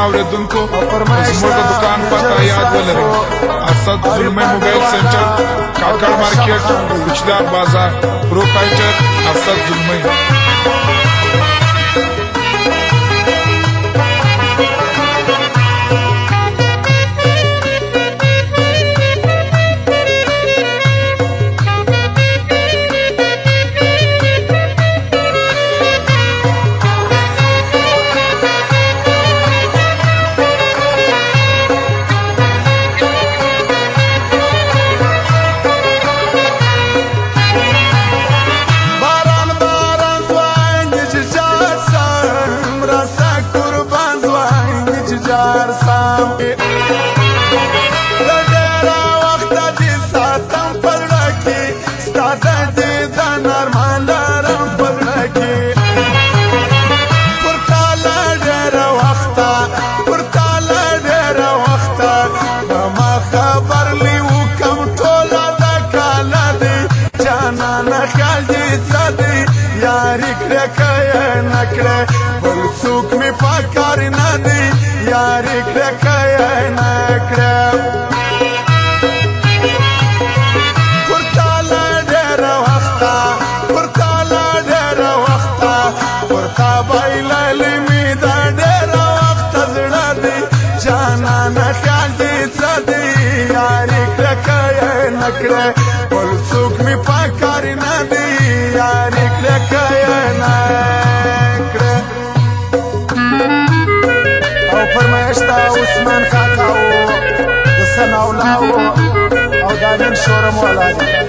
اوریدونکو زموږ د دکان پته یاد ولرئ اسد زلمی موبایل سنټر کاکړ مارکیټ کوچدار بازار پروپرایټر اسد زلمی شورم والا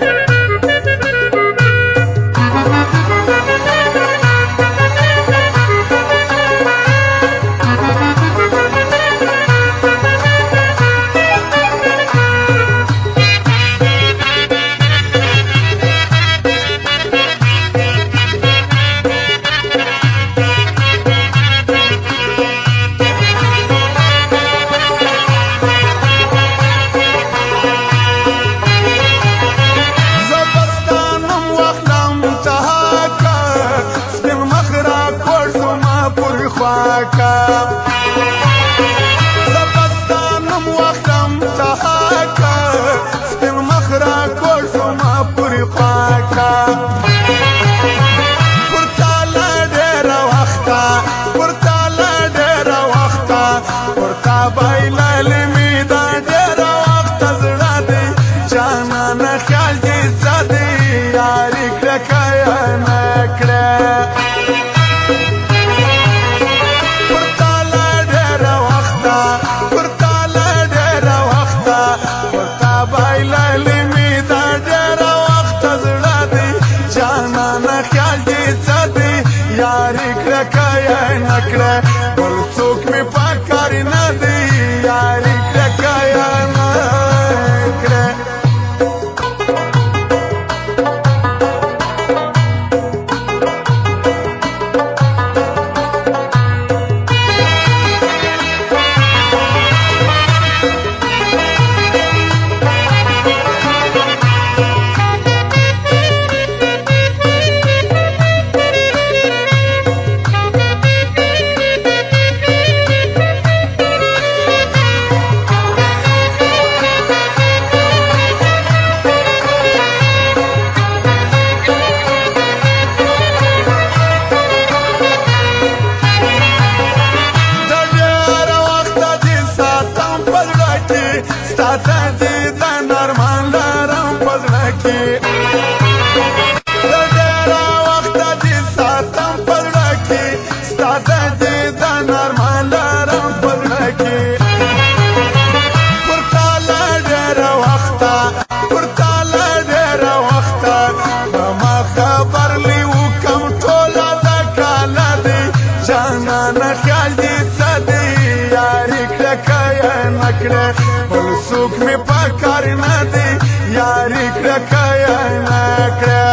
یاری کړه کایا نکړه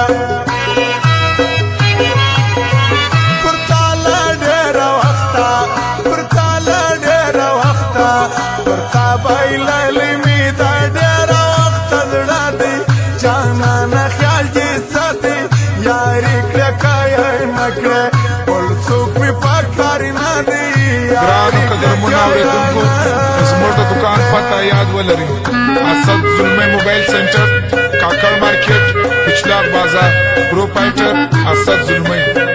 پر تاله ډېر وخته پر تا بایللې مې دا ډېر وخته زړه دی جانانه خیال دې ساتي یاری کړه کایا نکړه ټول څوک مې په کار نه دی ګرانو قدرمنو اورېدونکو زموږ د دکان پته یاد ولرئ اسد زلمی موبایل سنټر کاکړ مارکیټ پچلار بازار پروپرایټر اسد زلمی